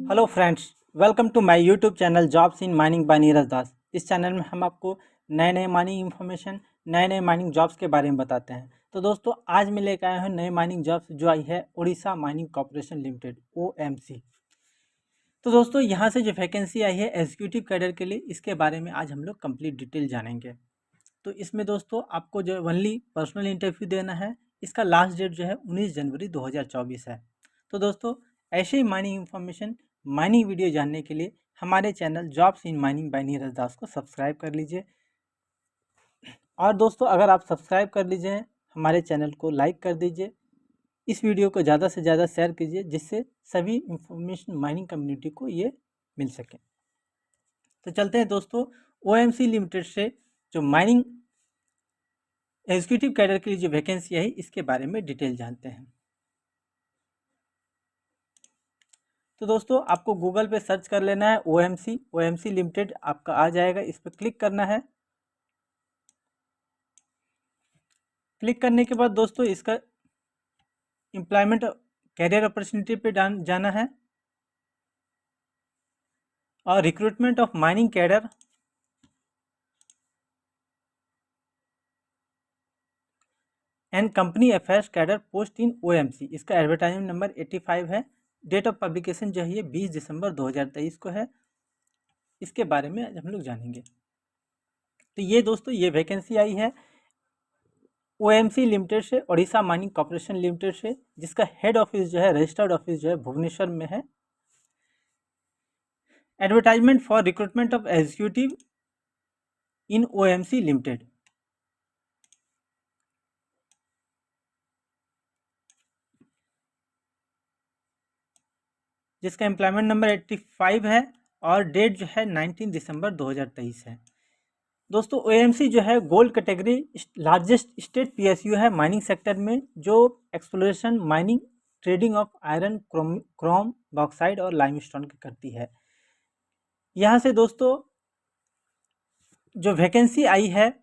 Hello friends, welcome to my YouTube channel jobs in mining by Neeraj Das. इस channel में हम आपको नए नए माइनिंग इन्फॉर्मेशन, नए नए माइनिंग जॉब्स के बारे में बताते हैं। तो दोस्तों, आज मैं लेकर आया हूँ नए माइनिंग जॉब्स जो आई है Orissa mining corporation limited OMC। तो दोस्तों, यहाँ से जो वैकेंसी आई है एग्जीक्यूटिव कैडर के लिए, इसके बारे में आज हम लोग कंप्लीट डिटेल जानेंगे। तो इसमें दोस्तों आपको जो ओनली पर्सनल इंटरव्यू देना है। इसका लास्ट डेट जो है 19 जनवरी 2024 है। तो दोस्तों, ऐसे ही माइनिंग इन्फॉर्मेशन, माइनिंग वीडियो जानने के लिए हमारे channel jobs in mining by Neeraj Das को सब्सक्राइब कर लीजिए। और दोस्तों, अगर आप सब्सक्राइब कर लीजिए, हमारे चैनल को लाइक कर दीजिए, इस वीडियो को ज़्यादा से ज़्यादा शेयर कीजिए, जिससे सभी इंफॉर्मेशन माइनिंग कम्युनिटी को ये मिल सके। तो चलते हैं दोस्तों, OMC लिमिटेड से जो माइनिंग एग्जीक्यूटिव कैडर के लिए जो वैकेंसी है इसके बारे में डिटेल जानते हैं। तो दोस्तों, आपको गूगल पे सर्च कर लेना है OMC लिमिटेड, आपका आ जाएगा। इस पर क्लिक करना है। क्लिक करने के बाद दोस्तों इसका एम्प्लॉयमेंट कैरियर अपॉर्चुनिटी पे जाना है और recruitment of mining cadre and company affairs cadre post in OMC। इसका एडवर्टाइजमेंट नंबर 85 है। डेट ऑफ पब्लिकेशन जो है ये 20 दिसंबर 2023 को है। इसके बारे में आज हम लोग जानेंगे। तो ये दोस्तों, ये वैकेंसी आई है OMC लिमिटेड से, उड़ीसा माइनिंग कॉर्पोरेशन लिमिटेड से, जिसका हेड ऑफिस जो है, रजिस्टर्ड ऑफिस जो है भुवनेश्वर में है। Advertisement for recruitment of executive in OMC limited. जिसका एम्प्लॉयमेंट नंबर 85 है और डेट जो है 19 दिसंबर 2023 है। दोस्तों, OMC जो है gold category largest state PSU है माइनिंग सेक्टर में, जो exploration, mining, trading of iron, Chrome, bauxite और लाइमस्टोन की करती है। यहाँ से दोस्तों जो वैकेंसी आई है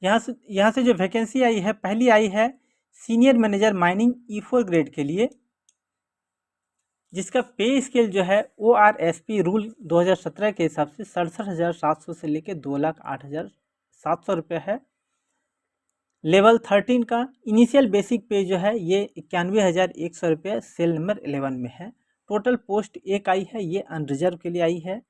यहाँ से जो वैकेंसी आई है, पहली आई है senior manager mining E4 grade के लिए, जिसका पे स्केल जो है ORSP रूल 2017 के हिसाब से 67,700 से लेकर 2,08,700 रुपये है। लेवल 13 का इनिशियल बेसिक पे जो है ये 91,100 रुपये सेल नंबर 11 में है। टोटल पोस्ट एक आई है, ये अनरिजर्व के लिए आई है।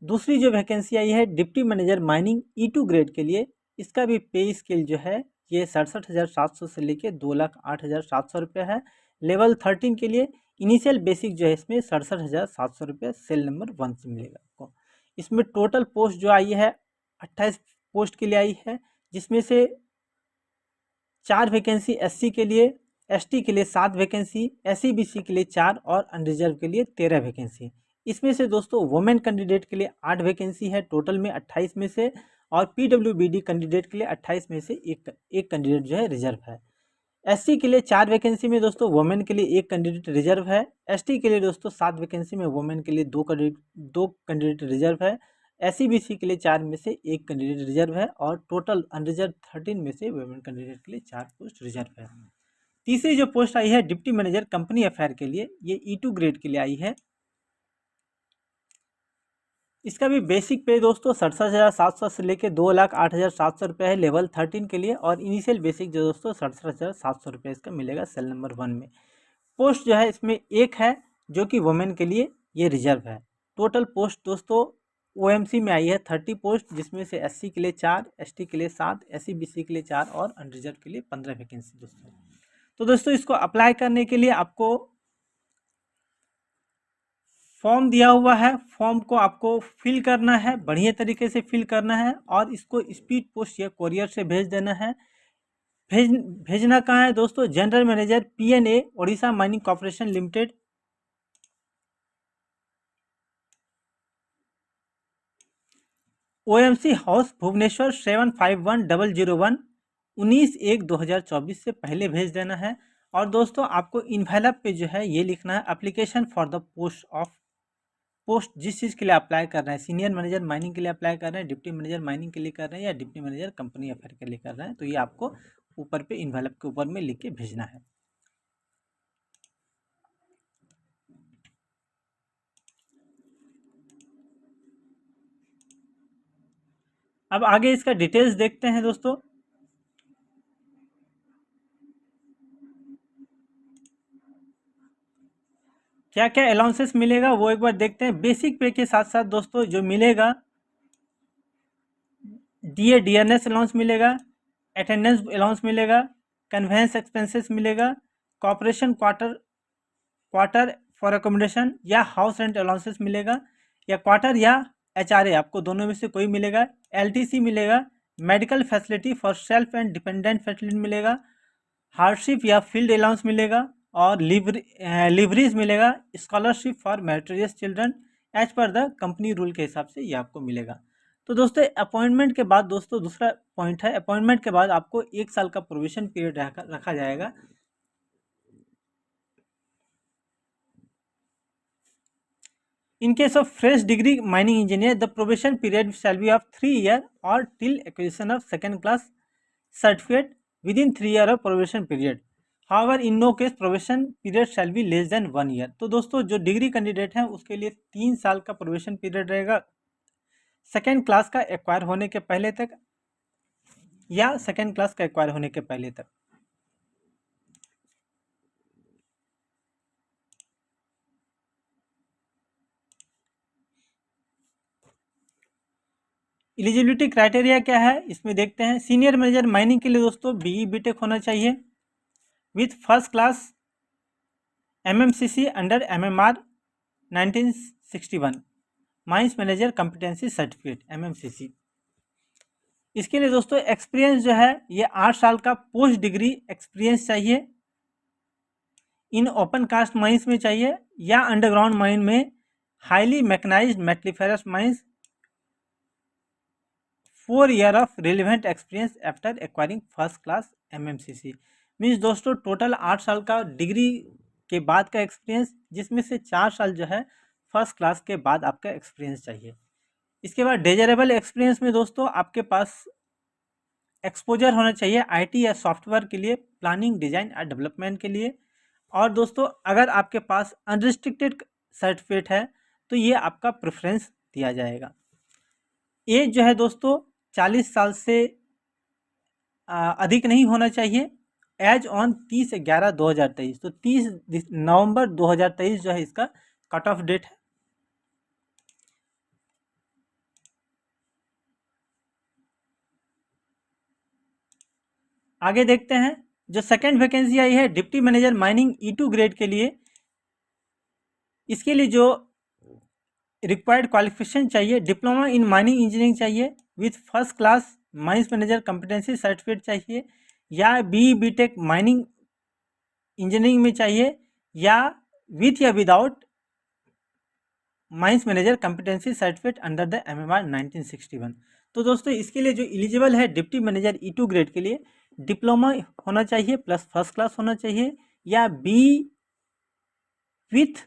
दूसरी जो वैकेंसी आई है deputy manager mining E2 grade के लिए, इसका भी पे स्केल जो है ये 67,700 से लेकर 2,08,700 रुपये है। लेवल 13 के लिए इनिशियल बेसिक जो है इसमें 67,700 रुपये सेल नंबर 1 से मिलेगा आपको। इसमें टोटल पोस्ट जो आई है 28 पोस्ट के लिए आई है, जिसमें से 4 वैकेंसी SC के लिए, ST के लिए 7 वैकेंसी, SC BC के लिए 4 और अनरिजर्व के लिए 13 वैकेंसी। इसमें से दोस्तों वुमेन कैंडिडेट के लिए 8 वैकेंसी है टोटल में 28 में से, और PWBD कैंडिडेट के लिए 28 में से एक कैंडिडेट जो है रिजर्व है। SC के लिए 4 वैकेंसी में दोस्तों वुमेन के लिए 1 कैंडिडेट रिजर्व है। ST के लिए दोस्तों 7 वैकेंसी में वुमेन के लिए 2 कैंडिडेट रिजर्व है। SC BC के लिए 4 में से 1 कैंडिडेट रिजर्व है, और टोटल अनरिजर्व 13 में से वुमेन कैंडिडेट के लिए 4 पोस्ट रिजर्व है। तीसरी जो पोस्ट आई है डिप्टी मैनेजर कंपनी अफेयर के लिए, ये E2 ग्रेड के लिए आई है। इसका भी बेसिक पे दोस्तों 67,700 से लेकर 2,08,700 रुपये है लेवल 13 के लिए, और इनिशियल बेसिक जो दोस्तों 67,700 रुपये इसका मिलेगा सेल नंबर 1 में। पोस्ट जो है इसमें एक है, जो कि वुमेन के लिए ये रिजर्व है। टोटल पोस्ट दोस्तों OMC में आई है 30 पोस्ट, जिसमें से SC के लिए 4, ST के लिए 7, SC BC के लिए 4 और अनरिजर्व के लिए 15 वैकेंसी दोस्तों। तो दोस्तों, इसको अप्लाई करने के लिए आपको फॉर्म दिया हुआ है, फॉर्म को आपको फिल करना है, बढ़िया तरीके से फिल करना है, और इसको स्पीड पोस्ट या कोरियर से भेज देना है। भेजना कहाँ है दोस्तों? General manager PNA Orissa mining corporation limited, OMC house Bhubaneswar 751001 19/1/2024 से पहले भेज देना है। और दोस्तों, आपको इन्वेलप पे जो है ये लिखना है application for the post of post जिस चीज़ के लिए अप्लाई कर रहे हैं, सीनियर मैनेजर माइनिंग के लिए अप्लाई कर रहे हैं, डिप्टी मैनेजर माइनिंग के लिए कर रहे हैं, या डिप्टी मैनेजर कंपनी अफेयर के लिए कर रहे हैं, तो ये आपको ऊपर पे इन्वेलप के ऊपर में लिख के भेजना है। अब आगे इसका डिटेल्स देखते हैं दोस्तों। क्या क्या अलाउंसेस मिलेगा वो एक बार देखते हैं। बेसिक पे के साथ साथ दोस्तों जो मिलेगा, डीए डियरनेस अलाउंस मिलेगा, अटेंडेंस अलाउंस मिलेगा, कन्वेंस एक्सपेंसेस मिलेगा, कॉपरेशन क्वार्टर फॉर अकोमोडेशन या हाउस रेंट अलाउंसेस मिलेगा, या क्वार्टर या एचआरए, आपको दोनों में से कोई मिलेगा। एलटीसी मिलेगा, medical facility for self and dependent facility मिलेगा, हार्डशिप या फील्ड अलाउंस मिलेगा, और लिवरीज मिलेगा, scholarship for meritorious children as per the company rule के हिसाब से ये आपको मिलेगा। तो दोस्तों अपॉइंटमेंट के बाद, दोस्तों दूसरा पॉइंट है, अपॉइंटमेंट के बाद आपको 1 साल का प्रोविजन पीरियड रखा जाएगा। In case of fresh degree mining engineer, the probation period shall be of 3 years or till acquisition of second class certificate within 3 years of probation period. However, in no case probation period shall be less than 1 year. तो दोस्तों जो degree candidate हैं उसके लिए 3 साल का probation period रहेगा, second class का एक्वायर होने के पहले तक या सेकेंड क्लास का एक्वायर होने के पहले तक। एलिजिबिलिटी क्राइटेरिया क्या है इसमें देखते हैं। सीनियर मैनेजर माइनिंग के लिए दोस्तों बीई बीटेक होना चाहिए with first class MMCC under MMR 1961, mines manager competency certificate MMCC. इसके लिए दोस्तों एक्सपीरियंस जो है ये 8 साल का पोस्ट डिग्री एक्सपीरियंस चाहिए, इन ओपन कास्ट माइंस में चाहिए या अंडरग्राउंड माइन में, highly mechanised metalliferous mines, 4 year of relevant experience after acquiring first class MMCC. Means दोस्तों टोटल 8 साल का डिग्री के बाद का एक्सपीरियंस, जिसमें से 4 साल जो है फर्स्ट क्लास के बाद आपका एक्सपीरियंस चाहिए। इसके बाद डिजायरेबल एक्सपीरियंस में दोस्तों आपके पास एक्सपोजर होना चाहिए आईटी या सॉफ्टवेयर के लिए, प्लानिंग डिजाइन और डेवलपमेंट के लिए। और दोस्तों अगर आपके पास अनरिस्ट्रिक्टेड सर्टिफिकेट है तो ये आपका प्रेफरेंस दिया जाएगा। एज जो है दोस्तों 40 साल से अधिक नहीं होना चाहिए। एज ऑन 30/11/2023, तो 30 नवंबर 2023 जो है इसका कट ऑफ डेट है। आगे देखते हैं, जो सेकेंड वैकेंसी आई है deputy manager mining E2 grade के लिए, इसके लिए जो रिक्वायर्ड क्वालिफिकेशन चाहिए, डिप्लोमा इन माइनिंग इंजीनियरिंग चाहिए with first class mines manager competency certificate चाहिए, या बीटेक माइनिंग इंजीनियरिंग में चाहिए, या विथ या without mines manager competency certificate under the MMR 1961। तो दोस्तों इसके लिए जो एलिजिबल है डिप्टी मैनेजर E2 ग्रेड के लिए, डिप्लोमा होना चाहिए प्लस फर्स्ट क्लास होना चाहिए, या बी विथ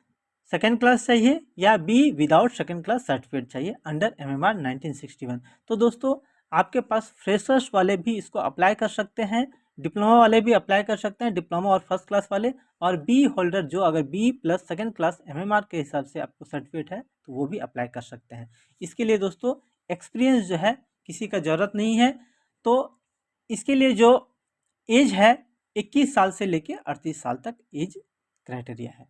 सेकेंड क्लास चाहिए, या B without second class certificate चाहिए अंडर एमएमआर 1961। तो दोस्तों आपके पास फ्रेशर्स वाले भी इसको अप्लाई कर सकते हैं, डिप्लोमा वाले भी अप्लाई कर सकते हैं, डिप्लोमा और फर्स्ट क्लास वाले, और बी होल्डर जो अगर B plus second class MMR के हिसाब से आपको सर्टिफिकेट है तो वो भी अप्लाई कर सकते हैं। इसके लिए दोस्तों एक्सपीरियंस जो है किसी का ज़रूरत नहीं है। तो इसके लिए जो एज है 21 साल से लेके 38 साल तक एज क्राइटेरिया है।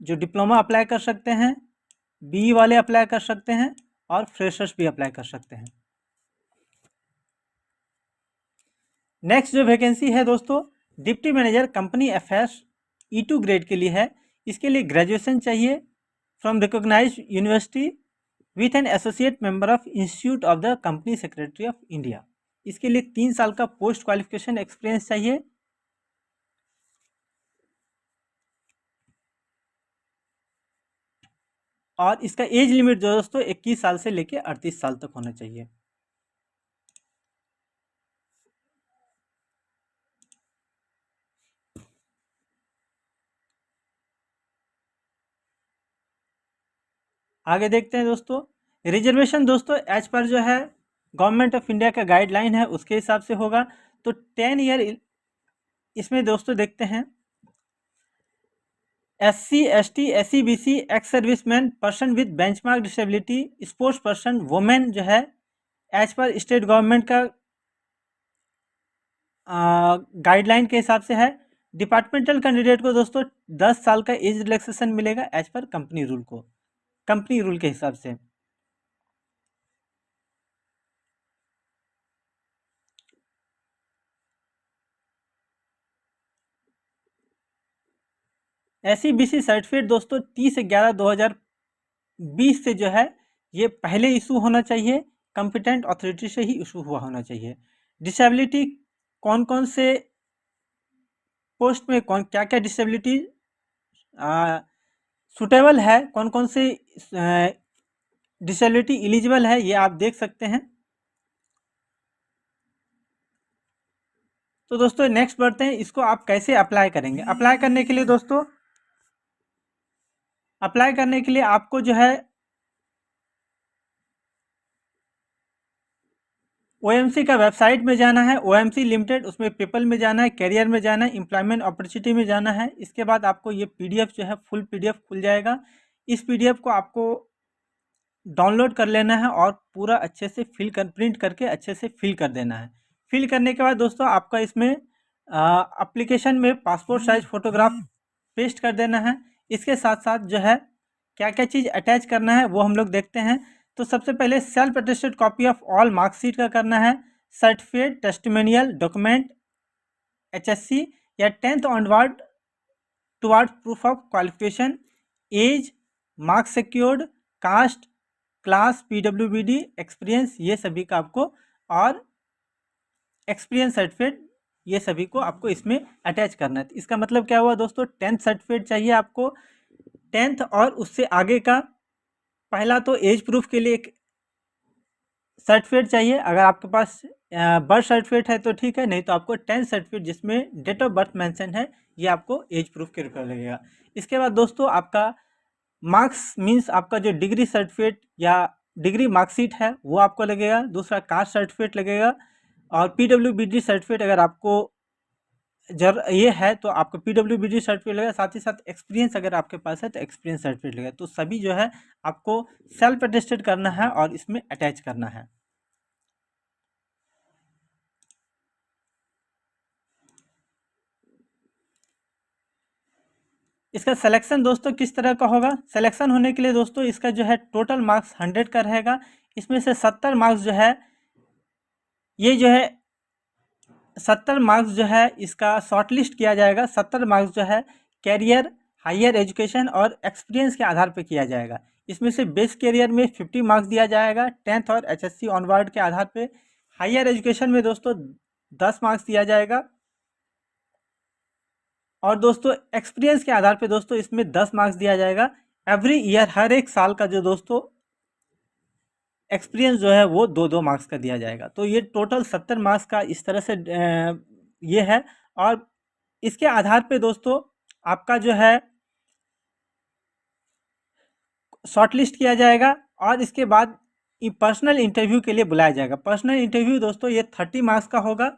जो डिप्लोमा अप्लाई कर सकते हैं, बी वाले अप्लाई कर सकते हैं, और फ्रेशर्स भी अप्लाई कर सकते हैं। नेक्स्ट जो वैकेंसी है दोस्तों deputy manager company affairs E2 grade के लिए है। इसके लिए ग्रेजुएशन चाहिए from recognised university with an associate member of institute of the company secretary of India. इसके लिए 3 साल का पोस्ट क्वालिफिकेशन एक्सपीरियंस चाहिए। और इसका एज लिमिट जो दोस्तों 21 साल से लेके 38 साल तक होना चाहिए। आगे देखते हैं दोस्तों, रिजर्वेशन दोस्तों एज पर जो है गवर्नमेंट ऑफ इंडिया का गाइडलाइन है उसके हिसाब से होगा। तो 10 ईयर इसमें दोस्तों देखते हैं, SC ST SC BC ex serviceman, person with benchmark disability, sports person, women जो है एज पर स्टेट गवर्नमेंट का गाइडलाइन के हिसाब से है। डिपार्टमेंटल कैंडिडेट को दोस्तों 10 साल का एज रिलैक्सेशन मिलेगा एज पर कंपनी रूल को, कंपनी रूल के हिसाब से। SC BC सर्टिफिकेट दोस्तों 30/11/2020 से जो है ये पहले इशू होना चाहिए, कंपिटेंट अथॉरिटी से ही इशू हुआ होना चाहिए। डिसेबिलिटी कौन कौन से पोस्ट में कौन क्या क्या डिसेबिलिटी सुटेबल है, कौन कौन से डिसेबिलिटी एलिजिबल है, ये आप देख सकते हैं। तो दोस्तों नेक्स्ट बढ़ते हैं, इसको आप कैसे अप्लाई करेंगे। अप्लाई करने के लिए दोस्तों, अप्लाई करने के लिए आपको जो है OMC का वेबसाइट में जाना है, OMC लिमिटेड, उसमें पीपल में जाना है, कैरियर में जाना है, एम्प्लॉयमेंट अपॉर्चुनिटी में जाना है। इसके बाद आपको ये PDF जो है फुल PDF खुल जाएगा। इस PDF को आपको डाउनलोड कर लेना है और पूरा अच्छे से प्रिंट करके अच्छे से फिल कर देना है। फिल करने के बाद दोस्तों आपका इसमें एप्लीकेशन में पासपोर्ट साइज फ़ोटोग्राफ पेस्ट कर देना है। इसके साथ साथ जो है क्या क्या चीज़ अटैच करना है वो हम लोग देखते हैं। तो सबसे पहले self attested copy of all marksheet का करना है, सर्टिफिकेट, टेस्टिमोनियल डॉक्यूमेंट, HSC या 10th onward towards proof of qualification, age, marks secured, caste, class, PWBD, experience, ये सभी का आपको, और एक्सपीरियंस सर्टिफिकेट, ये सभी को आपको इसमें अटैच करना है। इसका मतलब क्या हुआ दोस्तों, 10th सर्टिफिकेट चाहिए आपको, 10th और उससे आगे का। पहला तो एज प्रूफ के लिए एक सर्टिफिकेट चाहिए, अगर आपके पास बर्थ सर्टिफिकेट है तो ठीक है, नहीं तो आपको 10th सर्टिफिकेट जिसमें डेट ऑफ बर्थ मेंशन है ये आपको एज प्रूफ के रूप में लगेगा। इसके बाद दोस्तों आपका मार्क्स मीन्स आपका जो डिग्री सर्टिफिकेट या डिग्री मार्कशीट है वो आपको लगेगा। दूसरा कास्ट सर्टिफिकेट लगेगा, और PWBD सर्टिफिकेट अगर आपको ये है तो आपको PWBD सर्टिफिकेट लगेगा। साथ ही साथ एक्सपीरियंस अगर आपके पास है तो एक्सपीरियंस सर्टिफिकेट लगेगा। तो सभी जो है आपको सेल्फ अटेस्टेड करना है और इसमें अटैच करना है। इसका सिलेक्शन दोस्तों किस तरह का होगा। सिलेक्शन होने के लिए दोस्तों इसका जो है टोटल मार्क्स 100 का रहेगा। इसमें से 70 मार्क्स जो है ये जो है 70 मार्क्स जो है इसका शॉर्टलिस्ट किया जाएगा। 70 मार्क्स जो है कैरियर, हायर एजुकेशन और एक्सपीरियंस के आधार पर किया जाएगा। इसमें से बेस कैरियर में 50 मार्क्स दिया जाएगा 10th और HSC ऑनवर्ड के आधार पे। हायर एजुकेशन में दोस्तों 10 मार्क्स दिया जाएगा, और दोस्तों एक्सपीरियंस के आधार पे दोस्तों इसमें 10 मार्क्स दिया जाएगा। एवरी ईयर हर एक साल का जो दोस्तों एक्सपीरियंस जो है वो 2-2 मार्क्स का दिया जाएगा। तो ये टोटल 70 मार्क्स का इस तरह से ये है। और इसके आधार पे दोस्तों आपका जो है शॉर्टलिस्ट किया जाएगा, और इसके बाद पर्सनल इंटरव्यू के लिए बुलाया जाएगा। पर्सनल इंटरव्यू दोस्तों ये 30 मार्क्स का होगा।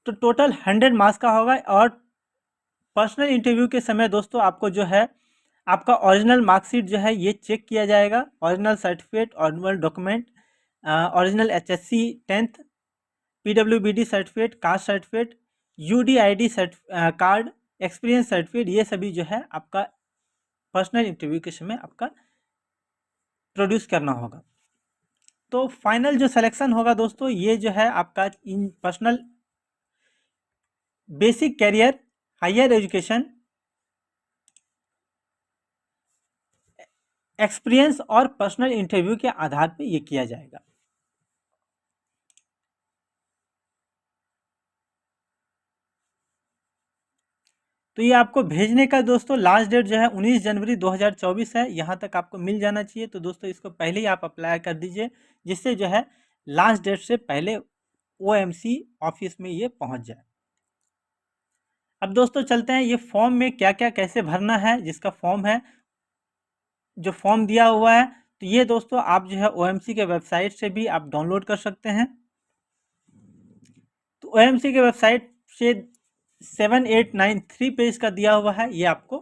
तो टोटल 100 मार्क्स का होगा। और पर्सनल इंटरव्यू के समय दोस्तों आपको जो है आपका ओरिजिनल मार्कशीट जो है ये चेक किया जाएगा, original certificate, original document, original HSC 10th, PWBD certificate, caste certificate, UDID card, experience certificate, ये सभी जो है आपका पर्सनल इंटरव्यू के समय आपका प्रोड्यूस करना होगा। तो फाइनल जो सिलेक्शन होगा दोस्तों ये जो है आपका in personal, basic career, higher education, experience और पर्सनल इंटरव्यू के आधार पे ये किया जाएगा। तो ये आपको भेजने का दोस्तों लास्ट डेट जो है 19 जनवरी 2024 है। यहाँ तक आपको मिल जाना चाहिए। तो दोस्तों इसको पहले ही आप अप्लाई कर दीजिए, जिससे जो है लास्ट डेट से पहले OMC ऑफिस में ये पहुँच जाए। अब दोस्तों चलते हैं ये फॉर्म में क्या क्या कैसे भरना है। जिसका फॉर्म है, जो फॉर्म दिया हुआ है, तो ये दोस्तों आप जो है ओएमसी के वेबसाइट से भी आप डाउनलोड कर सकते हैं। तो ओएमसी के वेबसाइट से 7893 पेज का दिया हुआ है, ये आपको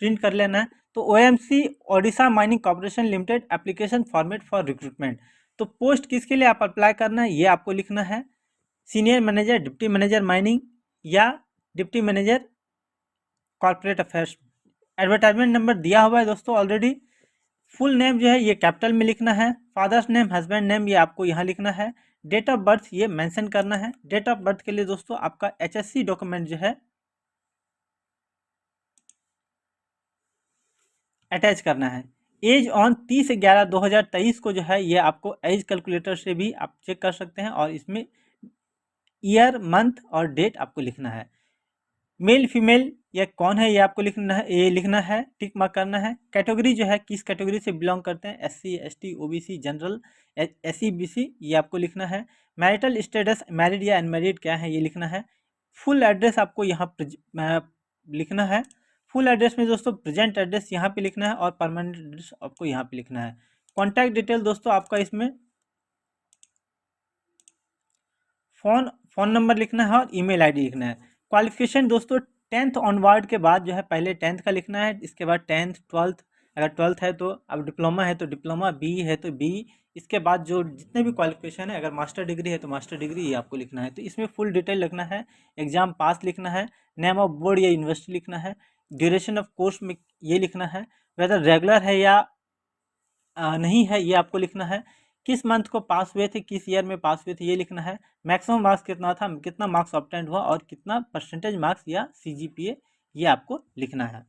प्रिंट कर लेना है। तो OMC Odisha mining corporation limited application format for recruitment. तो पोस्ट किसके लिए आप अप्लाई करना है, ये आपको लिखना है। Senior manager, deputy manager mining या deputy manager corporate affairs. Advertisement number दिया हुआ है दोस्तों ऑलरेडी। फुल नेम जो है ये कैपिटल में लिखना है। फादर्स नेम, हस्बैंड नेम ये आपको यहाँ लिखना है। डेट ऑफ बर्थ ये मेंशन करना है। डेट ऑफ बर्थ के लिए दोस्तों आपका एचएससी डॉक्यूमेंट जो है अटैच करना है। एज ऑन 30/11/2023 को जो है ये आपको एज कैलकुलेटर से भी आप चेक कर सकते हैं, और इसमें ईयर, मंथ और डेट आपको लिखना है। मेल फीमेल या कौन है ये आपको लिखना है, ये लिखना है, टिक मार्क करना है। कैटेगरी जो है किस कैटेगरी से बिलोंग करते हैं, SC, ST, OBC, general, SC, BC, ये आपको लिखना है। मैरिटल स्टेटस, मैरिड या अनमैरिड क्या है ये लिखना है। फुल एड्रेस आपको यहाँ लिखना है। फुल एड्रेस में दोस्तों प्रेजेंट एड्रेस यहाँ पे लिखना है, और परमानेंट एड्रेस आपको यहाँ पे लिखना है। कॉन्टैक्ट डिटेल दोस्तों आपका इसमें फ़ोन नंबर लिखना है और ईमेल आईडी लिखना है। क्वालिफिकेशन दोस्तों 10th ऑनवर्ड के बाद जो है पहले 10th का लिखना है, इसके बाद 10th, 12th, अगर 12th है तो, अब डिप्लोमा है तो डिप्लोमा, बी है तो बी, इसके बाद जो जितने भी क्वालिफिकेशन है, अगर मास्टर डिग्री है तो मास्टर डिग्री, ये आपको लिखना है। तो इसमें फुल डिटेल लिखना है। एग्ज़ाम पास लिखना है। नेम ऑफ बोर्ड या यूनिवर्सिटी लिखना है। ड्यूरेशन ऑफ कोर्स में ये लिखना है। वेदर रेगुलर है या नहीं है ये आपको लिखना है। किस मंथ को पास हुए थे, किस ईयर में पास हुए थे ये लिखना है। मैक्सिमम मार्क्स कितना था, कितना मार्क्स ऑब्टेंड हुआ, और कितना परसेंटेज मार्क्स या सीजीपीए ये आपको लिखना है।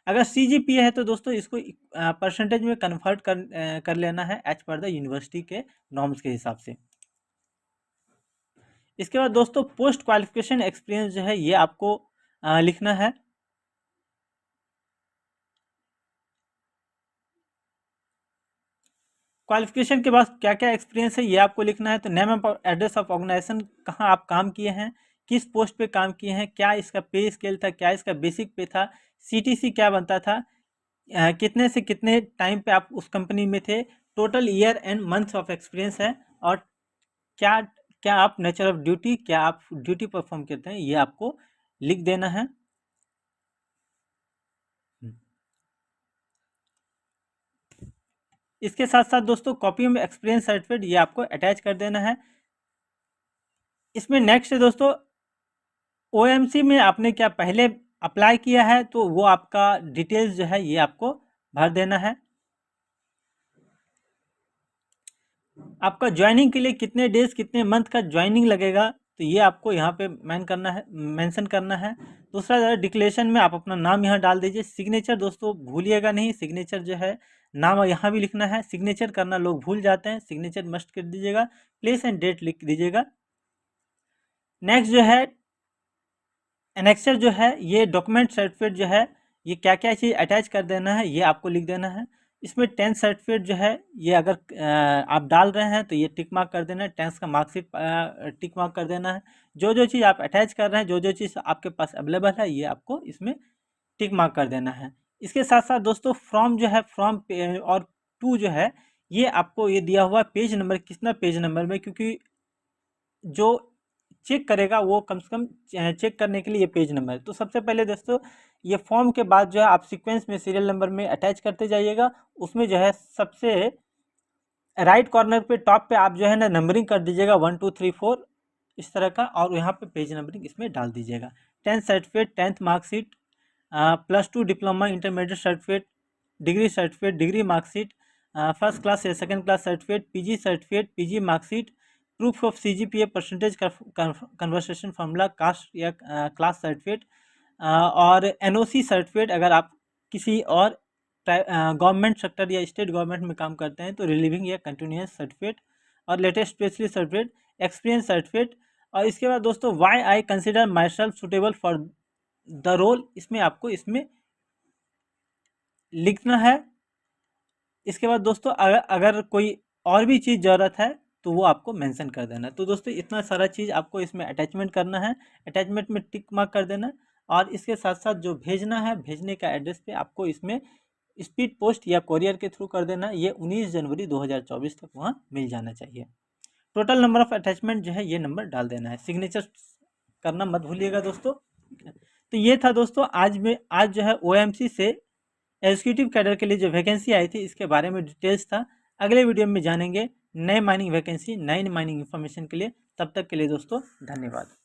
अगर सीजीपीए है तो दोस्तों इसको परसेंटेज में कन्वर्ट कर लेना है एज पर द यूनिवर्सिटी के नॉर्म्स के हिसाब से। इसके बाद दोस्तों पोस्ट क्वालिफिकेशन एक्सपीरियंस जो है ये आपको लिखना है। क्वालिफिकेशन के बाद क्या क्या एक्सपीरियंस है ये आपको लिखना है। तो name of address of organisation, कहाँ आप काम किए हैं, किस पोस्ट पे काम किए हैं, क्या इसका पे स्केल था, क्या इसका बेसिक पे था, सीटीसी क्या बनता था, कितने से कितने टाइम पे आप उस कंपनी में थे, total year and months of experience है, और क्या क्या आप नेचर ऑफ ड्यूटी, क्या आप ड्यूटी परफॉर्म करते हैं, ये आपको लिख देना है। इसके साथ साथ दोस्तों कॉपी में एक्सपीरियंस सर्टिफिकेट ये आपको अटैच कर देना है। इसमें नेक्स्ट है दोस्तों, ओएमसी में आपने क्या पहले अप्लाई किया है तो वो आपका डिटेल्स जो है ये आपको भर देना है। आपका ज्वाइनिंग के लिए कितने डेज, कितने मंथ का ज्वाइनिंग लगेगा, तो ये आपको यहाँ पे मेंशन करना है। दूसरा डिक्लेरेशन में आप अपना नाम यहाँ डाल दीजिए। सिग्नेचर दोस्तों भूलिएगा नहीं, सिग्नेचर जो है नाम यहाँ भी लिखना है। सिग्नेचर करना लोग भूल जाते हैं, सिग्नेचर मस्ट कर दीजिएगा। प्लेस एंड डेट लिख दीजिएगा। नेक्स्ट जो है एनेक्सर जो है, ये डॉक्यूमेंट सर्टिफिकेट जो है, ये क्या क्या चीज़ अटैच कर देना है ये आपको लिख देना है। इसमें 10th सर्टिफिकेट जो है ये अगर आप डाल रहे हैं तो ये टिक मार्क कर देना है। 10th का मार्कशीट टिक मार्क कर देना है। जो जो चीज़ आप अटैच कर रहे हैं, जो जो चीज़ आपके पास अवेलेबल है, ये आपको इसमें टिक मार्क कर देना है। इसके साथ साथ दोस्तों फॉर्म जो है, फॉर्म और 2 जो है, ये आपको ये दिया हुआ पेज नंबर, कितना पेज नंबर में, क्योंकि जो चेक करेगा वो कम से कम चेक करने के लिए ये पेज नंबर है। तो सबसे पहले दोस्तों ये फॉर्म के बाद जो है आप सीक्वेंस में सीरियल नंबर में अटैच करते जाइएगा। उसमें जो है सबसे राइट कॉर्नर पे टॉप पे आप जो है ना नंबरिंग कर दीजिएगा 1 2 3 4 इस तरह का, और यहाँ पे पेज नंबरिंग इसमें डाल दीजिएगा। 10th certificate, 10th marksheet, +2 diploma, intermediate certificate, degree certificate, degree marksheet, first class या second class certificate, PG certificate, PG marksheet, proof of CGPA, percentage conversation formula, caste या क्लास सर्टिफिकेट, और NOC certificate. अगर आप किसी और government sector या state government में काम करते हैं तो रिलीविंग या कंटिन्यूस सर्टिफिकेट, और latest specialist certificate, experience certificate. और इसके बाद दोस्तों why I consider my self suitable for the role, इसमें आपको इसमें लिखना है। इसके बाद दोस्तों अगर कोई और भी चीज़ ज़रूरत है तो वो आपको मेंशन कर देना। तो दोस्तों इतना सारा चीज़ आपको इसमें अटैचमेंट करना है। अटैचमेंट में टिक मार्क कर देना, और इसके साथ साथ जो भेजना है, भेजने का एड्रेस पे आपको इसमें स्पीड पोस्ट या कोरियर के थ्रू कर देना। ये 19 जनवरी 2024 तक वहाँ मिल जाना चाहिए। टोटल नंबर ऑफ अटैचमेंट जो है ये नंबर डाल देना है, सिग्नेचर करना मत भूलिएगा दोस्तों। तो ये था दोस्तों आज जो है OMC से एग्जीक्यूटिव कैडर के लिए जो वैकेंसी आई थी इसके बारे में डिटेल्स था। अगले वीडियो में जानेंगे नए माइनिंग वैकेंसी, नई माइनिंग इन्फॉर्मेशन के लिए। तब तक के लिए दोस्तों धन्यवाद।